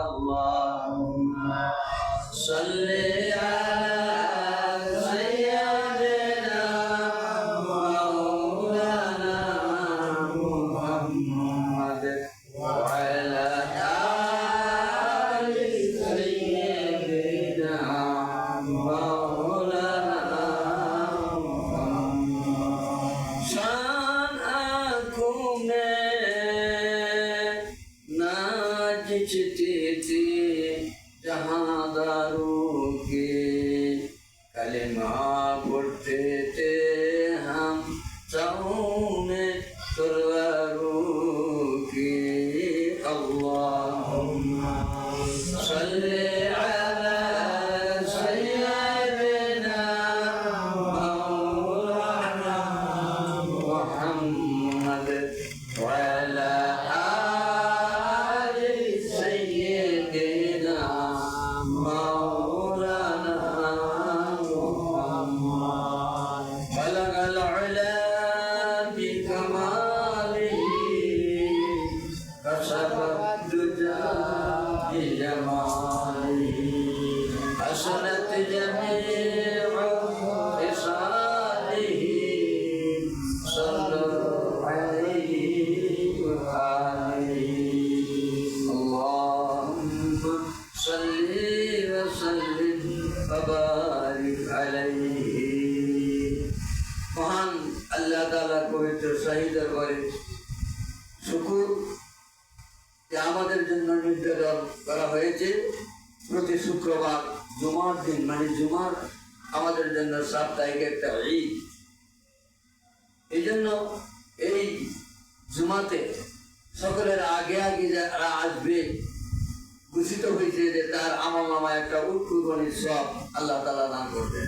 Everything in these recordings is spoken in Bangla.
اللهم صل على سيدنا مولانا محمد وعلى آل سيدنا مولانا محمد शान आँखों में नाचती थी जहाँ दारू के कलिमा पढ़ते थे हम चाहूँ में तलवारों की अल्लाहुम्मा सल्ली अला सय्यिदना मौलाना मुहम्मद वअला आलि सय्यिदना मौलाना मुहम्मद बलगल उला बिकमालिही कशफत दुजा बिजमालिही हसनत जमीउ खिसालिही सल्लु अलैहि व आलिहि अल्लाहुम्मा सल्लि व सल्लिम व बारिक अलैहि। মহান আল্লাহ তাআলা পবিত্র শাহী দরবারে শুকর যে আমাদের জন্য নির্ধারণ করা হয়েছে প্রতি শুক্রবার জুমার দিন, মানে জুমার আমাদের জন্য সাপ্তাহিক একটা ঈদ। এই জন্য এই জুমাতে সকলের আগে আগে যারা আসবে ঘোষিত হয়েছে যে তার আমল নামায় একটা উৎকুর্বানির সব আল্লাহ তাআলা দান করবেন।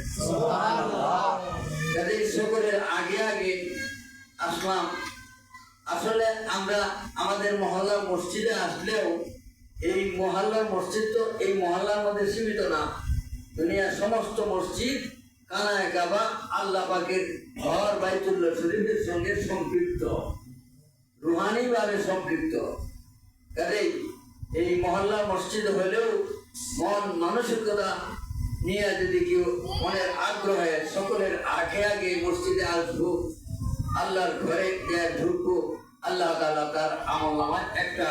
কাজে সকলের আগে আগে আসলাম। আসলে আমরা আমাদের মহল্লার মসজিদে আসলেও এই মহল্লার মসজিদ তো এই মহল্লার মধ্যে সীমিত না, দুনিয়ার সমস্ত মসজিদ কানায় কাবা আল্লাহ পাকের ঘর বাইতুল্লাহ শরীফের সঙ্গে সম্পৃক্ত, রুহানি ভাবে সম্পৃক্ত। কাজেই এই মহল্লার মসজিদ হলেও মন মানসিকতা নিয়ে যদি কেউ মনের আগ্রহে সকলের আগে আগে মসজিদে আসবো, আল্লাহর ঘরে ঢুকবো, আল্লাহ তাআলা তার আমল নামায় একটা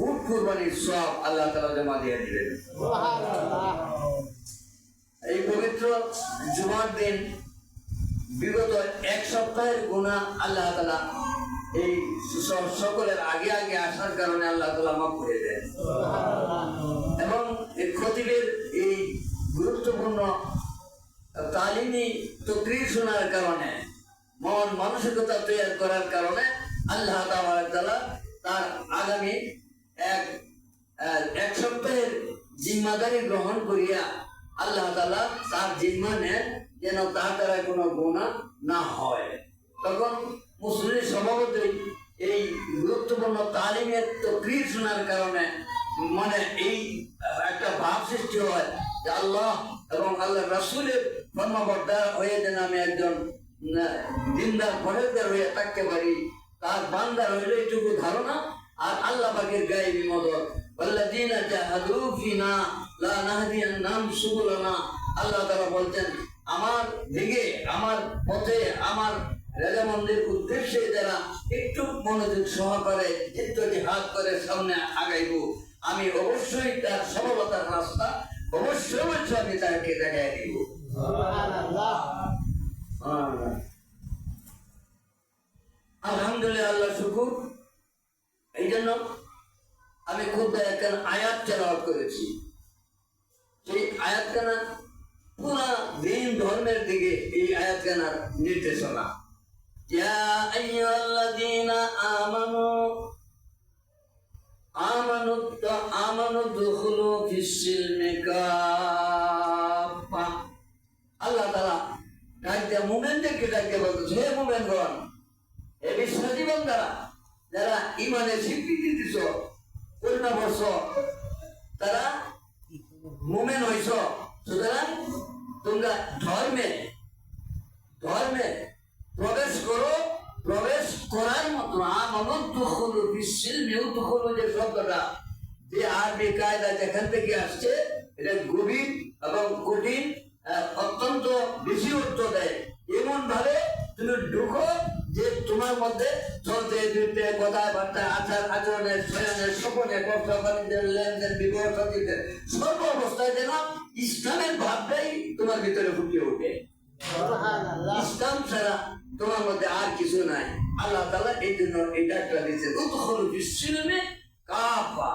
উট কুরবানির সওয়াব আল্লাহ তাআলা জমা দিয়ে দিবেন। এই পবিত্র জুমার দিন বিগত এক সপ্তাহের গুনাহ আল্লাহ তাআলা এই সকলের আগে আগে আসার কারণে আল্লাহ তাআলা মাফ করে দেন এবং এই খতিবের এই গুরুত্বপূর্ণ তালিমি তকরীর শোনার কারণে, মন মানসিকতা তৈরি করার কারণে আল্লাহ তাআলা তার আগামী এক সপ্তাহের জিম্মাদারি গ্রহণ করিয়া আল্লাহ তাআলা তার জিম্মা নেন যেন তার দ্বারা কোনো গুনাহ না হয়। তখন মুসলিম স্বভাবতই এই গুরুত্বপূর্ণ তালিমের তকরীর শোনার কারণে মানে এই একটা ভাব সৃষ্টি হয় যে আল্লাহ এবং আল্লাহ রাসূলের ফরমাবরদার হয়ে যেন আমি একজন দিনদার পরেজগার হয়ে থাকতে পারি, তার বান্দার হইল এইটুকু ধারণা। আর আল্লাহ পাকের গায়েবী মদদ ওয়াল্লাযীনা জাহাদু ফিনা লা নাহদিয়ান্নাহুম সুবুলানা। আল্লাহ তাআলা বলতেন আমার দিকে, আমার পথে, আমার রাজামন্দির উদ্দেশ্যে যারা একটু মনোযোগ সহকারে চিত্তটি হাত করে সামনে আগাইব, আমি অবশ্যই তার সফলতার রাস্তা অবশ্যই আমি তাকে দেখাই দিব। আলহামদুলিল্লাহ, আল্লাহ শুকুর। এই জন্য আমি খুব একটা আয়াত তেলাওয়াত করেছি। সেই আয়াতখানা পুরা দিন ধর্মের দিকে এই আয়াতখানার নির্দেশনা। ইয়া আইয়ুহাল্লাযীনা আমানু দুখুলু ফিস-সিলমি কাফা। আল্লাহ তাআলা ডাকতে মুমিনদেরকে ডাকতে বলতেছে, হে মুমিনগণ, হে বিশ্বাসী বান্দারা, যারা ঈমানের স্বীকৃতি দিছ, কলিমা পড়ছ, তারা মুমিন হইছ, সুতরাং তোমরা ধর্মে প্রবেশ করো। প্রবেশ করার মতো আমানুদ্দুখুলু ফিস-সিলমি উদখুলু যে শব্দটা যে আরবি কায়দা যেখান থেকে আসছে এটা গভীর এবং কঠিন, অত্যন্ত বেশি অর্থ দেয়। এমন ভাবে তুমি ঢুকো যে তোমার মধ্যে চলতে ফিরতে কথাবার্তা আচার আচরণের শয়নের স্বপনের ব্যবসা বাণিজ্যের লেনদেন বিবাহ সঙ্গীতের সর্ব অবস্থায় যেন ইসলামের ভাবটাই তোমার ভিতরে ফুটে ওঠে। ইসলাম ছাড়া তোমার মধ্যে আর কিছু নাই। আল্লাহ তাআলা এই জন্য এটা একটা দিয়েছে, উদখুলু ফিস-সিলমি কাফা,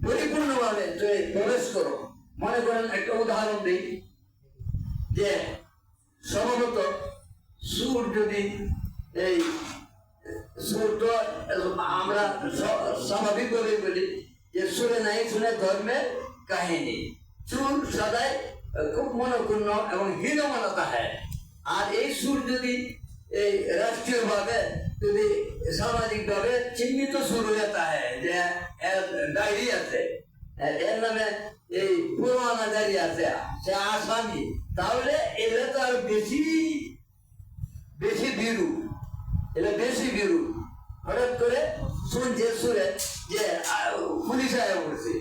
পরিপূর্ণভাবে তুমি প্রবেশ করো। মনে করেন একটা উদাহরণ দিই যে সম্ভবত সুর যদি এই সুর তো আমরা স্বাভাবিকভাবে বলি যে সুরে নাই শুনে ধর্মের কাহিনী। সুর সদাই খুব মনক্ষুণ্ণ এবং হীনমনতা হয়। আর এই সুর যদি এই রাষ্ট্রীয়ভাবে যদি সামাজিকভাবে চিহ্নিত সুর হয়ে থাকে যে এর ডায়েরি আছে, এর নামে এই পুরোনা ডায়েরি আছে, সে আসামি, তাহলে এগুলো তো আর বেশি বেশি বিরু, এটা বেশি বিরু। হঠাৎ করে শুনছে সুরে যে পুলিশ আয়া পড়ছে,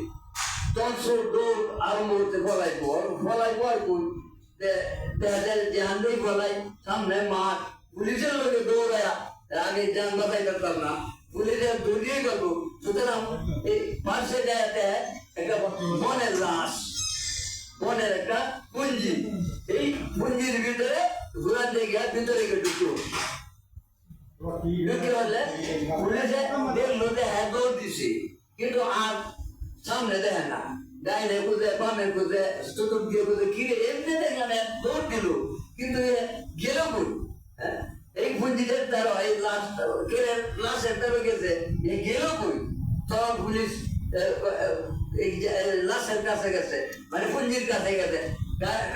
তখন সুর দৌড় আরম্ভ করতে ফলাইবো আর কোন দেখা যায় যে হান্ডেই ফলাই, সামনে মাঠ, পুলিশের লোকে দৌড়ায়া আগে যান বাতাই করতাম না, পুলিশের দৌড়িয়ে গেল। সুতরাং এই পাশে যাতে একটা মনের লাশ, মনের একটা পুঞ্জি, এই পুঞ্জির ভিতরে ঘোরার জায়গা ভিতরে ঢুকলো, ঢুকে হলে পুলিশে দেখলো যে হ্যাঁ দৌড় দিছি, কিন্তু আর সামনে দেখে না, ডাইনে খুঁজে বামে খুঁজে চতুর্দিকে খুঁজে ঘিরে এমনি দেখলাম দৌড় দিল, কিন্তু গেল কই? এই পুঞ্জিদের তারা এই লাশের তারা গেছে, গেল কই? তখন পুলিশ লাশের কাছে গেছে, মানে পুঞ্জির কাছে গেছে,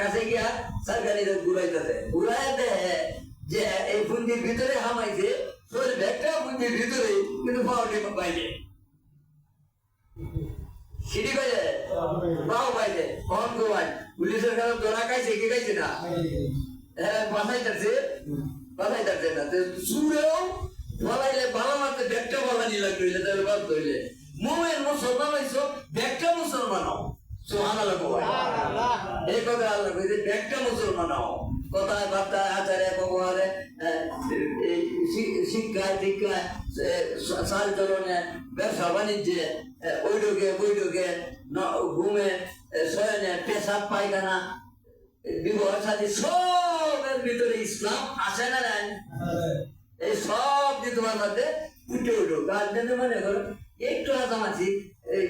কাছে গিয়া সরকারিরা ঘুরাইতেছে, ঘুরাই দেয় যে এই পুঞ্জির ভিতরে হামাইছে, তোর ব্যাগটা পুঞ্জির ভিতরে, কিন্তু পাওয়াটি বাইরে সিঁড়ি বাইরে পাও বাইরে কখন গোয়াই পুলিশের কাছে ধরা খাইছে কি খাইছে না, বাসাইতেছে না। সুরেও বলাইলে ভালো মারতে ব্যাগটা বলানি লাগলো, তাহলে বাদ ধরলে মোমেন মুসলমান হইছো, ব্যাগটা মুসলমান হও। সুবহানাল্লাহ কই এই কথা আল্লাহ কইছে, ব্যাগটা মুসলমান হও। কথায় বার্তায় আচারে ব্যবহারে শিক্ষায় দীক্ষায় চাল চলনে ব্যবসা বাণিজ্যে বৈঠকে ঘুমে শয়নে পেশাব পায়খানা বিবাহ সাথী সবের ভিতরে ইসলাম আছে না নাই? এই সব যে তোমার মধ্যে উঠে উঠো। গার্জেন মনে করো একটু আদামাছি এই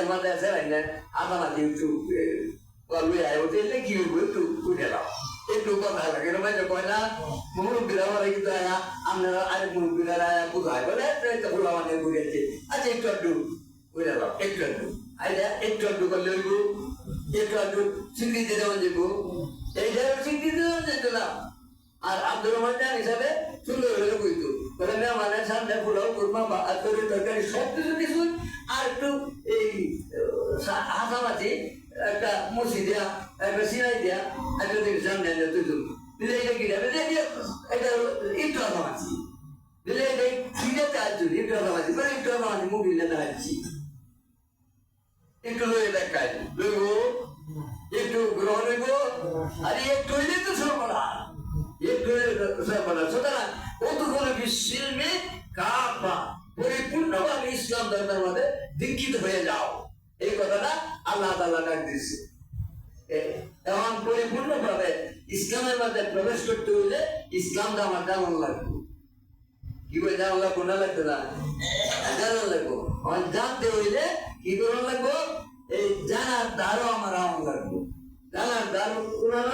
মাঝে আছে আদামাছি একটু কি একটু উঠে দাও, একটু কথা লাগে মানে কয় না মুরব্বীরা বলে, কিন্তু আপনারা আরেক মুরব্বীরা বুঝায় বলে ফুলা মানে ঘুরেছে, আচ্ছা একটু একটু উঠে দাও, একটু একটু করলে হইব, একটু স্বীকৃতি দেওয়া যাবো, এইটা স্বীকৃতি দেওয়া যেত না। আর আব্দুর রহমান জান হিসাবে সুন্দর হলে কইতো বলে মেহমানের সামনে ফুলাও কুরমা বা তরকারি সব কিছু কিছু আর একটু এই হাসামাছি একটা মুসি দেয়া, একটা সিনাই দেয়া, একটা দিকে সামনে তুই দিলে এটা কি যাবে, এটা একটু হাসামাছি দিলে এটা ফিরেতে আসছি, একটু হাসামাছি মানে একটু হাসামাছি মুভি লেখা আসছি, একটু লয়ে দেখায় লইব, একটু গ্রহণ হইব, আর একটু হইলে তো সর্বনাশ, একটু সর্বনাশ। সুতরাং উদখুলু ফিস-সিলমি কাফা, পরিপূর্ণভাবে ইসলাম ধর্মের মধ্যে দীক্ষিত হয়ে যাও, এই কথাটা আল্লাহ তাআলা ডাক দিয়েছে। এখন পরিপূর্ণভাবে ইসলামের মধ্যে প্রবেশ করতে হইলে ইসলামটা আমার জানান লাগবে। কি বলে জানান লাগবো না লাগবে না? জানান লাগবো। জানতে হইলে কি করার লাগবো? এই জানার দ্বারও আমার আমার লাগবো। জানার দ্বার কোরআন,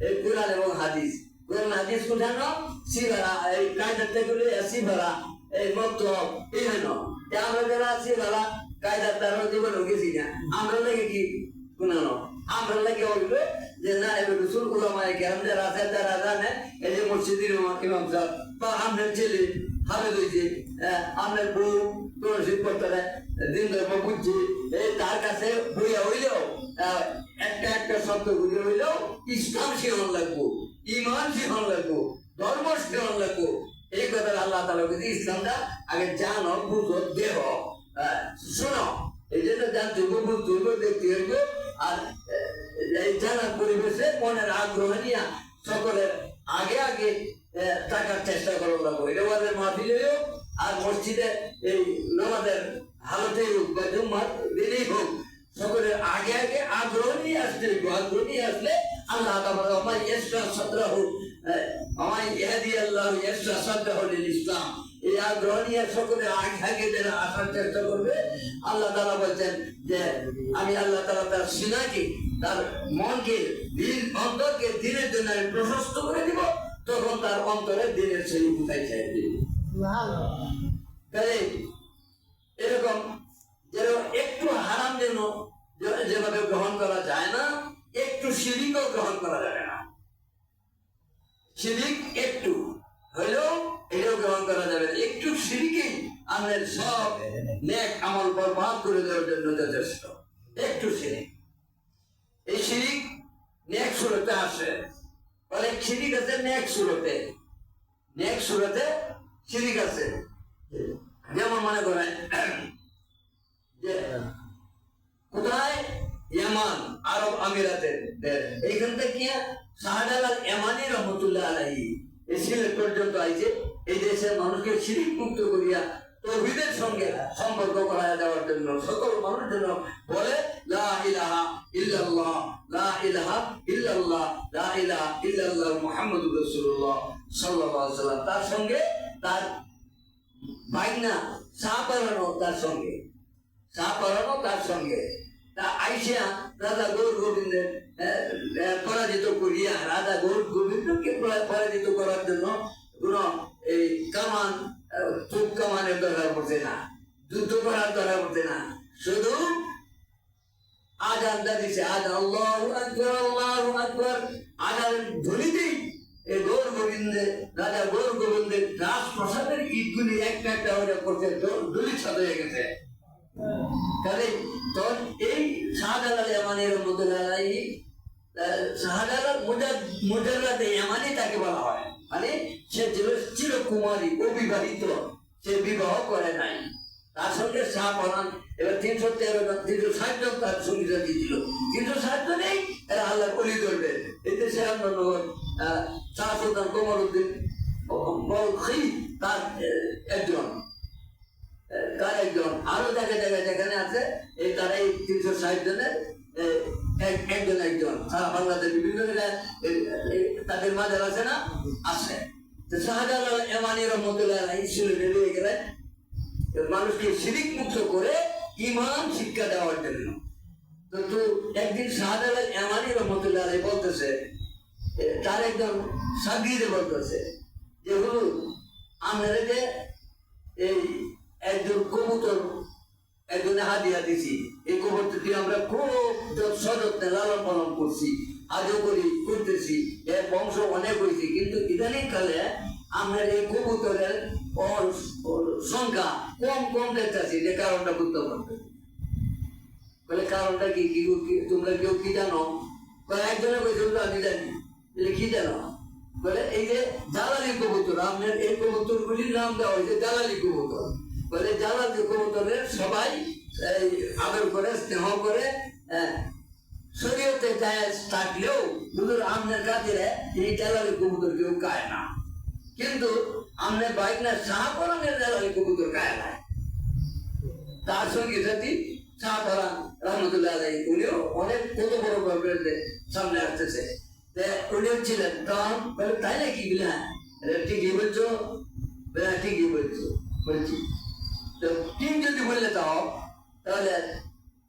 এই কোরআন এবং হাদিস। কোরআন হাদিস কোথানো সিভারা, এই কায়দা থেকে সিভারা, এই মতলব এই হইল আমরা যারা সিভারা কায়দার দ্বারা জীবন গেছি না, আমরা লাগে কি কোনানো, আমরা লাগে হইবে যে না এবার রসুল উলামায়ে কেরাম যারা আছে তারা জানে এই যে মসজিদের ইমাম সাহেব বা আমাদের ছেলে হাফেজ হইছে, আমাদের বউ তরশিদ করতে দিন ধর্ম বুঝছে, এই তার কাছে বইয়া হইলেও একটা শব্দ বুঝে হইলেও ইসলাম শিখন লাগবো, ইমান শিখন লাগবো, ধর্ম শিখন লাগবো। এই কথা আল্লাহ তাআলা বলছে ইসলামটা আগে জানো, বুঝো, দেহ, জানতে হইব, বুঝতে হইব, দেখতে হইব। আর এই জানার পরিবেশে মনের আগ্রহ নিয়ে সকলের আগে আগে থাকার চেষ্টা করা লাগবে। এটা আমাদের মাহফিলেও আর মসজিদে এই নামাজের হালতেই হোক বা জুম্মার দিনেই হোক, সকলের আগে আগে আগ্রহ নিয়ে আসতে হইব। আগ্রহ নিয়ে আসলে আল্লাহ তাআলা আমায় ইসরা সাদরাহু আমায় ইহদি আল্লাহ ইসরা সাদরাহু লিল ইসলাম, এই আগ্রহ নিয়ে সকলের আগে আগে যারা আসার চেষ্টা করবে, আল্লাহ তাআলা বলছেন যে আমি আল্লাহ তাআলা তার সিনাকে, তার মনকে, দিল অন্তরকে দিনের জন্য আমি প্রশস্ত করে দিব, তখন তার অন্তরে দিনের সেই কোথায় চাই দিব। তাই এরকম যেন একটু হারাম যেন যেভাবে গ্রহণ করা যায় না, একটু শিরিকও গ্রহণ করা যাবে না। শিরিক একটু হইলেও এটাও গ্রহণ করা যাবে না। একটু শিরিকই আমাদের সব নেক আমল বরবাদ করে দেওয়ার জন্য যথেষ্ট। একটু শিরিক, এই শিরিক নেক সুরতে আসে, অনেক শিরিক আছে নেক সুরতে, নেক সুরতে শিরিক আছে। যেমন মনে করেন যে কোথায় ইয়ামান আরব আমিরাতের এইখান থেকে শাহজালাল ইয়ামানী রহমতুল্লাহ আলাইহি এই সিলেট পর্যন্ত আইছে, এই দেশের মানুষকে শিরিক মুক্ত করিয়া তৌহিদের সঙ্গে সম্পর্ক করা দেওয়ার জন্য সকল মানুষের জন্য বলে লা ইলাহা ইল্লাল্লাহ, লা ইলাহা ইল্লাল্লাহ, লা ইলাহা ইল্লাল্লাহ মুহাম্মাদুর রাসূলুল্লাহ সাল্লাল্লাহু আলাইহি ওয়াসাল্লাম। তার সঙ্গে তার ভাগনা সাহাবারানো তার সঙ্গে, সাহাবারানো তার সঙ্গে তা আইসা রাজা গৌর গোবিন্দের পরাজিত করিয়া, রাজা গৌর গোবিন্দকে পরাজিত করার জন্য কোন এই কামান তুপ কামানের দরকার পড়ছে না, যুদ্ধ করার দরকার পড়ছে না, শুধু আজান দিছে, আজান আল্লাহু আকবার আল্লাহু আকবার, আজান ধ্বনিতেই এই গৌর গোবিন্দের, রাজা গৌর গোবিন্দের রাজপ্রসাদের ইটগুলি একটা একটা হয়ে করছে, দলিত সাদ হয়ে গেছে। তাহলে তখন এই শাহজালাল ইয়ামানী রহমতুল্লাহ আলাইহি, শাহজালাল মুজাররাদে ইয়ামানী তাকে বলা হয়, মানে সে চিরকুমারী, অবিবাহিত, সে বিবাহ করে নাই। তার সঙ্গে শাহ পরান এবার 360 জন তার সঙ্গী সাথী ছিল, 360 জনেই এরা আল্লাহর ওলি ধরবে। এই দেশে রামনগর শাহ সুলতান কমরউদ্দিন বলখি তার একজন, তার একজন, আরো জায়গায় জায়গায় যেখানে আছে এই তারা এই 360 জনের একজন একজন সারা বাংলাদেশ বিভিন্ন জায়গায় তাদের মাঝে আছে না, আছে। তো শাহজালাল ইয়ামানী রহমতুল্লাহ আলাইহি সিলেটে রয়ে গেলেন মানুষকে শিরিক মুক্ত করে ঈমান শিক্ষা দেওয়ার জন্য। তো একদিন শাহজালাল ইয়ামানী রহমতুল্লাহ আলাইহি বলতেছে, তার একজন সাগীরে বলতেছে যে হুজুর, আমরা যে এই একজন কবুতর একজনে হাদিয়া দিছি, এই কবুতরটি আমরা খুব সযত্নে লালন পালন করছি, আজও করি, করতেছি, এর বংশ অনেক হয়েছে, কিন্তু ইদানিং কালে আমরা এই কবুতরের সংখ্যা কম কম দেখতেছি, যে কারণটা বুঝতে পারতে। বলে কারণটা কি, তোমরা কেউ কি জানো? একজনে কইছে আমি জানি। কি জানো? বলে এই যে জালালি কবুতর, আপনার এই কবুতর গুলির নাম দেওয়া হয়েছে জালালি কবুতর। বলে জালালি কবুতরের সবাই আদর করে, স্নেহ করে, শরীয়তে জায়েজ থাকলেও হুজুর আপনার কাছে এই জালালি কবুতর কেউ খায় না, কিন্তু আপনার বাইক না শাহপরানের জালালি কবুতর খায় না। তার সঙ্গে সাথী শাহপরান রহমতুল্লাহ আলাইহি উনিও অনেক কত বড় গল্পের সামনে আসতেছে, উনিও ছিলেন। তখন বলে তাই নাকি? হ্যাঁ ঠিকই বলছো, ঠিকই বলছো, বলছি তো ঠিক যদি বললে তাও, তাহলে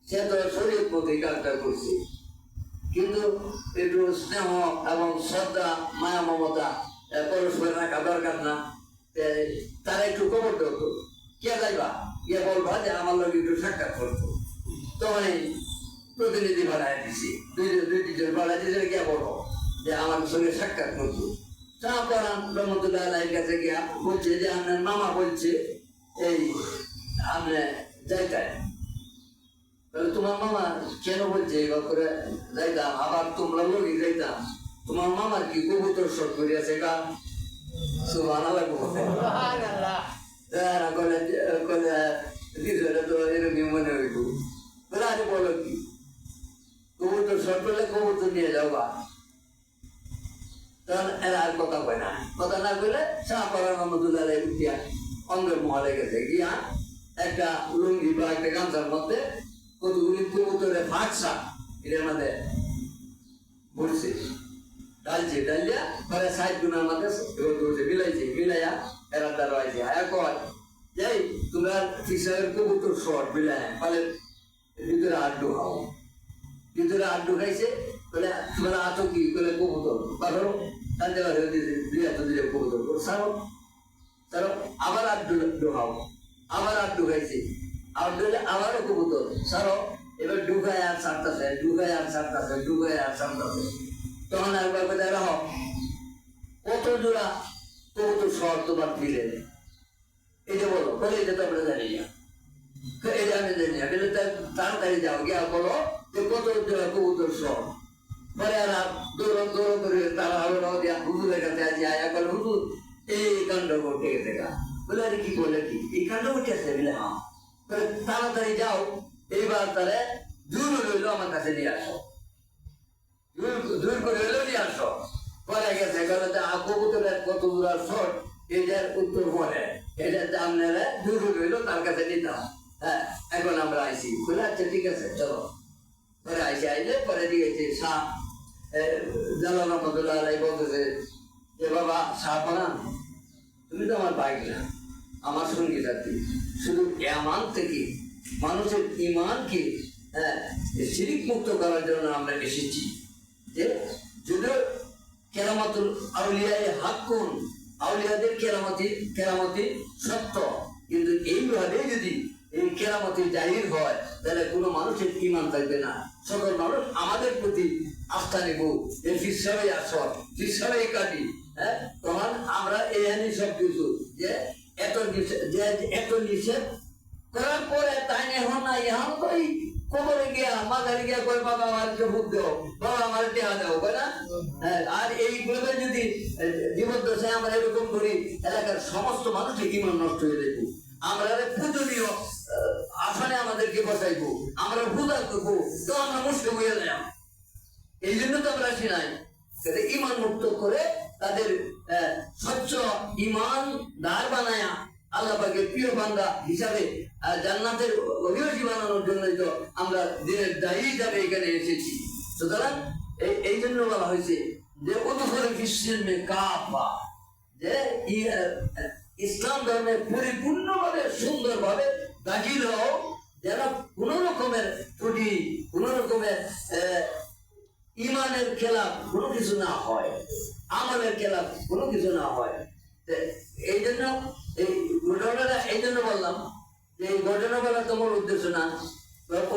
সে তো শরীয়ত মতে কাজটা করছে, কিন্তু একটু স্নেহ এবং শ্রদ্ধা, মায়া, মমতা পরস্পর রাখা দরকার না? তারা একটু খবর দেবো, কে যাইবা, কে বলবা যে আমার লোক একটু সাক্ষাৎ করতো। তখন প্রতিনিধি বাড়ায় দিছি, দুই তিনজন বাড়ায় দিয়েছে, কে বলবো যে আমার সঙ্গে সাক্ষাৎ করতো। শাহপরান রহমতুল্লাহ আলাইহির কাছে গিয়া বলছে যে আপনার মামা বলছে এই আপনি যাইতাই। তোমার মামা কেন বলছে এবার করে যাইতাম, আবার তোমরা লোক যাইতাম, তোমার মামার কি কবুতর শখ করিয়াছে গা? সুবহানাল্লাহ। বিষয়টা তো এরকম মনে হইব। বলে আরে বলো কি, কবুতর শর্ট করলে কবুতর নিয়ে যাও বা। তখন এরা আর কথা কয় না, কথা না কইলে শাহপাড়া রহমতুল্লাহ উঠিয়া অন্ধের মহলে গেছে গিয়া একটা লুঙ্গি বা একটা গামছার মধ্যে কতগুলি কবুতরের ফাঁকসা এটার মধ্যে ভরছে, ডালছে, ডালিয়া পরে সাইড গুনার মধ্যে মিলাইছে, মিলাইয়া এরা তারা আইছে আয়া কয় যাই তোমরা ফিশারের কবুতর শর্ট মিলাই ফলে ভিতরে আড্ডু খাও, ভিতরে আড্ডু খাইছে বলে তোমরা আতো কি বলে কবুতর পারো কান্দে বাড়ি দুই হাত দিলে কবুতর সারো সারো, আবার আড্ডু খাও, আবার আড্ডু খাইছে, আড্ডু হলে আবারও কবুতর সারো, এবার ডুগায় আর সারতাছে, ডুগায় আর সারতাছে, ডুগায় আর সারতাছে। তখন একবার কোথায় রাহ কত জোড়া কবুতর শর্ট তোমার দিলে এটা বলো, বলে এটা তো আমরা জানি না, এটা আমি জানি না, কিন্তু তাড়াতাড়ি যাও গিয়া বলো যে কত জোড়া কবুতর শর্ট। পরে আর দৌড় দৌড় করে তারা রওনা দিয়া হুজুরের কাছে আজ আয়া বলে হুজুর এই কাণ্ড ঘটে গেছে গা। বলে আরে কি বলে কি এই কাণ্ড ঘটে আছে বলে হ্যাঁ, বলে তাড়াতাড়ি যাও এইবার তাহলে দূর রইলো আমার কাছে নিয়ে আসো, দূর করে হইলো নিয়ে আসো। পরে গেছে গেলে কবুতরের কত দূর শর্ট এটার উত্তর পরে এটার দাম নেলে দূর রইলো তার কাছে নিতাম। হ্যাঁ এখন আমরা আইসি বলে আচ্ছা ঠিক আছে চলো। পরে আইসি আইলে পরে দিয়েছে শাহ জালাল রহমতুল্লাহ আলাই বলতেছে যে বাবা শাহ পালান তুমি তো আমার বাইক না, আমার সঙ্গী সাথী, শুধু এমান থেকে মানুষের ইমানকে শিরিক মুক্ত করার জন্য আমরা এসেছি। যে যদিও কেরামতুল আউলিয়ায় হাক্কুন, আউলিয়াদের কেরামতি সত্য, কিন্তু এইভাবে যদি এই কেরামতি জাহির হয় তাহলে কোনো মানুষের ইমান থাকবে না। সকল মানুষ আমাদের প্রতি আস্থা নেব, এই ফিসাবে আসর ফিসাবে কাটি। হ্যাঁ তখন আমরা এই সব কিছু যে এত নিষেধ করার পরে তাই এখন না এখন তো এই কবরে গিয়া মাথায় গিয়া কয় বাবা আমাকে ভোগ দাও, বাবা আমার দেহা দাও, কয় না? আর এইভাবে যদি জীবদ্দশায় আমরা এরকম করি এলাকার সমস্ত মানুষের ইমান নষ্ট হয়ে দেখবো। আমরা পূজনীয় আসনে আমাদেরকে বসাইবো, আমরা পূজা করবো, তো আমরা মুসলিম হয়ে যাই। এই জন্য তো আমরা আসি নাই, ইমান মুক্ত করে তাদের স্বচ্ছ ইমান দাঁড় বানায়া আল্লাহ পাকের প্রিয় বান্দা হিসাবে জান্নাতের অভিবাসী বানানোর জন্যই তো আমরা দিনের দায়ী হিসাবে এখানে এসেছি। সুতরাং এই জন্য বলা হয়েছে যে উদখুলু ফিস-সিলমি কাফা, যে ইসলাম ধর্মে পরিপূর্ণভাবে সুন্দরভাবে দাখিল হও, যেন কোন রকমের ত্রুটি, কোন রকমের ইমানের খেলাফ কোনো কিছু না হয়, আমলের খেলাফ কোনো কিছু না হয়। এই জন্য এই ঘটনাটা এই জন্য বললাম যে এই ঘটনা বলা তোমার উদ্দেশ্য না।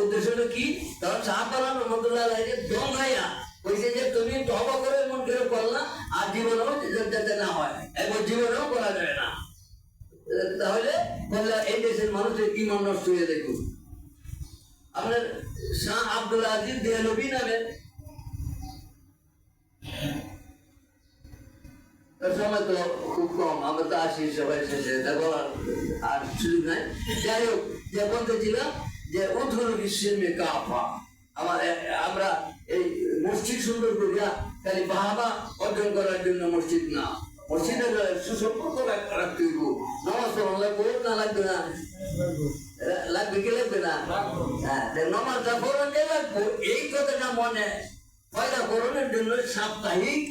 উদ্দেশ্য হলো কি, তখন শাহপালান রহমতুল্লাহ আলাইহি দম খাইয়া কইছে যে তুমি তওবা করে মন করে করলা, আর জীবনেও যাতে না হয়, একবার জীবনেও করা যাবে না। তাহলে বললা এই দেশের মানুষের ইমান নষ্ট হয়ে দেখুন। আপনার শাহ আব্দুল আজিজ দেহলভি নামে সময় তো খুব কম, আমরা তো আসি সবাই শেষে বলার আর সুযোগ নাই। যাই হোক, যে বলতেছিলাম যে উদখুলু ফিস-সিলমি কাফা, আমরা এই মসজিদ সুন্দর করিয়া খালি বাহাবা অর্জন করার জন্য মসজিদ না, মসজিদের সুসম্পর্ক রাখতে হইব। নামাজ পড়া লাগবে না লাগবে না, লাগবে কি লাগবে না? হ্যাঁ, নামাজটা পড়াতে লাগবো, এই কথাটা মনে পয়দা করণের জন্য সাপ্তাহিক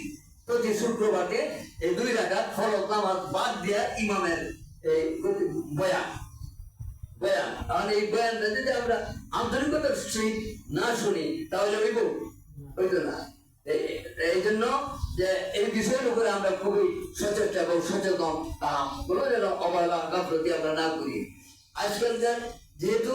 প্রতি শুক্রবারে এই 2 রাকাত ফরজ নামাজ বাদ দিয়া ইমামের এই বয়ান, তাহলে এই বয়ানটা যদি আমরা আন্তরিকতার সহিত না শুনি তাহলে হইতো না। এই জন্য যে এই বিষয়ের উপরে আমরা খুবই সচেষ্ট এবং সচেতন, কোনো যেন অবহেলা গাফলতি আমরা না করি। আজকালকার যেহেতু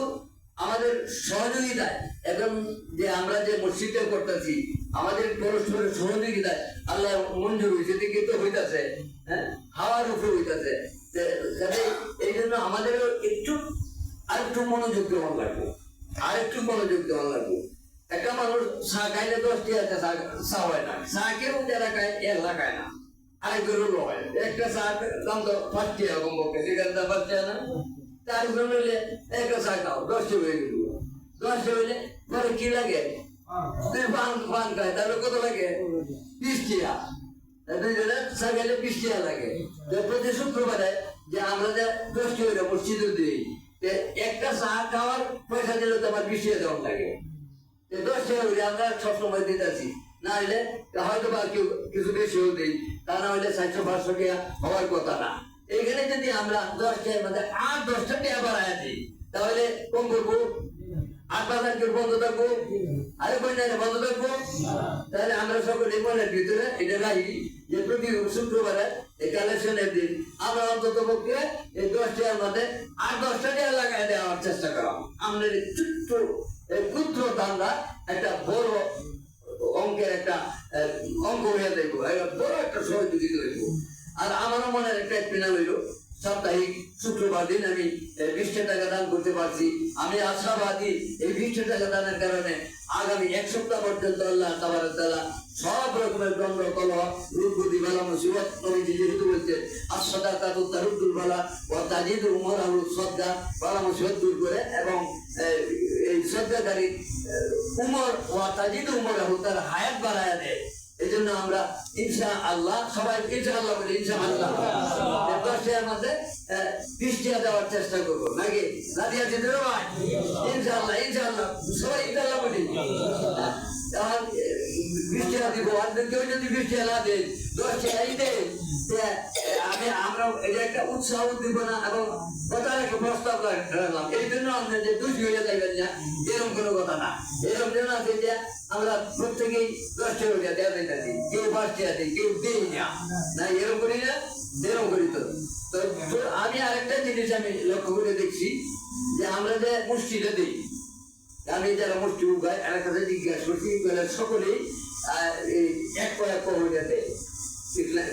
আমাদের সহযোগিতায় এখন যে আমরা যে মসজিদে করতেছি, আমাদের পরস্পরের সহযোগিতায় আল্লাহ মঞ্জুর হয়েছে, দিকে তো হইতাছে, হ্যাঁ হাওয়ার উপরে হইতাছে। এই জন্য আমাদের আরেকটু মনোযোগ দেওয়া লাগবে, আরেকটু মনোযোগ দেওয়া লাগবে। একটা মানুষ চা খাইলে 10টি আছে, চা হয় না, চা কেউ যারা খায় এরা খায় না, আরেকজন হয় একটা চা দাম তো 5 টাকা কমপক্ষে, সেখানে 5 টাকা না, 4 জন হইলে একটা চা খাও 10টি হয়ে গেল, 10 হইলে পরে কি লাগে তুই পান খায় তাহলে কত লাগে 20 টাকা সকালে 20 টাকা লাগে প্রতি শুক্রবারে যে আমরা যে 10 টাকা মসজিদে দিই একটা চা খাওয়ার পয়সা দিলে তো আমার 20 টাকা দেওয়া লাগে 10 টাকা হইলে আমরা সবসময় দিতেছি না হলে হয়তো বা কেউ কিছু বেশিও দিই তা না হলে 400-500 টাকা হওয়ার কথা না এখানে যদি আমরা 10 টাকার মধ্যে আর 10টা টাকা বাড়ায় দিই তাহলে কম করবো 8,000 বন্ধ থাকবো আরে কই না বন্ধ থাকবো তাহলে আমরা সকলে মনের ভিতরে এটা রাখি যে প্রতি শুক্রবারে এই কালেকশনের দিন আমরা অন্তত পক্ষে এই 10 টাকার মধ্যে আর 10টা টাকা লাগাই দেওয়ার চেষ্টা করলাম আমাদের ছোট্ট ক্ষুদ্র দানরা একটা বড় অঙ্কের একটা অঙ্ক হয়ে দেখবো বড় একটা সহযোগিতা হইব আর আমারও মনের একটা পিনা হইল সাপ্তাহিক শুক্রবার দিন আমি 20 টাকা দান করতে পারছি আমি আশাবাদী এই 20 টাকা দানের কারণে আগামী 1 সপ্তাহ পর্যন্ত আল্লাহ তাবারক তাআলা সব রকমের দ্বন্দ্ব কলহ রোগ ব্যাধি বালা মুসিবত নবীজি যেহেতু বলছে as-সাদাকাতু তারুদ্দুল বালা ওয়া তাজিদু উমরাহু সাদকা বালা মুসিবত দূর করে এবং এই সাদকাকারী উমর ওয়া তাজিদু উমরাহু তার হায়াত বাড়ায় দেয় এজন্য আমরা ইনশাআল্লাহ সবাই ইনশাআল্লাহ বলি ইনশাআল্লাহ 10 টাকার মধ্যে 20 টাকা দেওয়ার চেষ্টা করবো নাকি রাজিয়া দিতে ভাই ইনশাআল্লাহ ইনশাআল্লাহ সবাই ইনশাআল্লাহ বলি আর 20 টাকা দিব আর কেউ যদি 20 টাকা না দেয় 10 টাকাই দেয় আমরা এটা একটা উৎসাহ দিব না এবং কথার একটা প্রস্তাব রাখলাম এই জন্য আমরা যে দুই হয়ে যাবেন না এরকম কোনো কথা না এরকম যেন আছে যে আমরা প্রত্যেকেই 10 টাকা দেওয়া দিই কেউ 5 টাকা দিই কেউ দেই না এরকম করি না এরকম করি তো আমি আরেকটা জিনিস আমি লক্ষ্য করে দেখছি যে আমরা যে মুষ্টিটা দিই আমি যারা মুষ্টি উগায় এর কাছে জিজ্ঞাসা করছি সকলেই এক হয়ে দেয়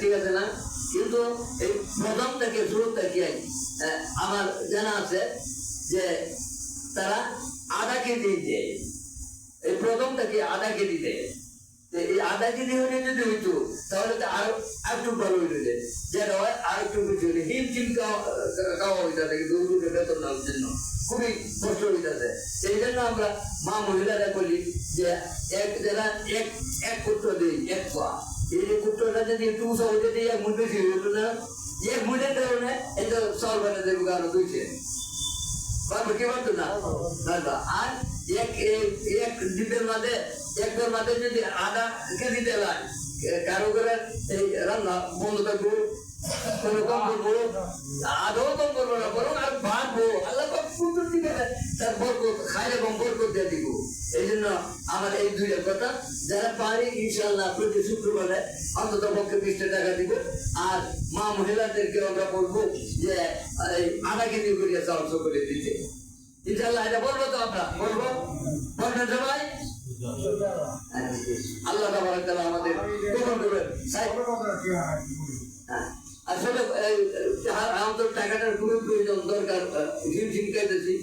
ঠিক আছে না কিন্তু এই প্রথম থেকে শুরু থেকে আমার জানা আছে যে তারা আধা কেজি দেয় এই প্রথম থেকে আধা কেজি দেয় এই আধা কেজি হলে যদি হইতো তাহলে তো আরো একটু ভালো হইলে যেটা হয় আর একটু বেশি হলে হিমচিম খাওয়া হইতে গরুকে বেতন নেওয়ার জন্য খুবই কষ্ট হইতেছে এই জন্য আমরা মা মহিলারা বলি যে যারা এক পুত্র দিই 1 পা এই যে পুত্রটা যদি একটু উঁচা হইতে দিই 1 মুঠ বেশি হইল না 1 মুঠের কারণে এটা চাউল বানিয়ে দেবো আরো 2 চেন পারবো কি পারতো না আর এক ডিপের মাঝে একটার মাঝে যদি আধা কেজি দেওয়া কারো করে এই রান্না বন্ধ থাকবো কোনো কম করবো আদৌ কম করবো না বরং আর বাড়বো আল্লাহ সুন্দর দিকে তার বরকত খাইলে কম বরকত দিয়ে দিব এই জন্য আমার এই দুইটা কথা যারা পারি ইনশাআল্লাহ প্রতি শুক্রবারে অন্তত পক্ষে 20 টাকা দিব আর মা মহিলাদেরকে আমরা বলবো যে আধা কেজি করিয়া চাউল করে দিতে ইনশাআল্লাহ এটা বলবো তো আমরা বলবো বলবেন সবাই আল্লাহ তাবারক তাআলা আমাদের কবুল করবেন আসলে আমাদের টাকাটার খুবই প্রয়োজন দরকার হিমশিম খাইতেছি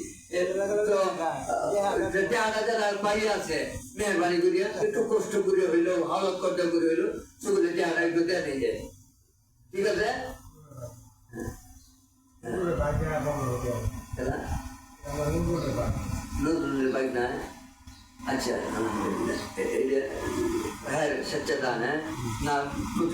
যারা পাই আছে মেহরবানি করিয়া একটু কষ্ট করে হইলো হালত খরচা করে হইলো সেগুলো টাকা একটু দেওয়া নিয়ে যায় ঠিক আছে নতুনের বাইক না अच्छा हमारे सच्चा दान है ना कुछ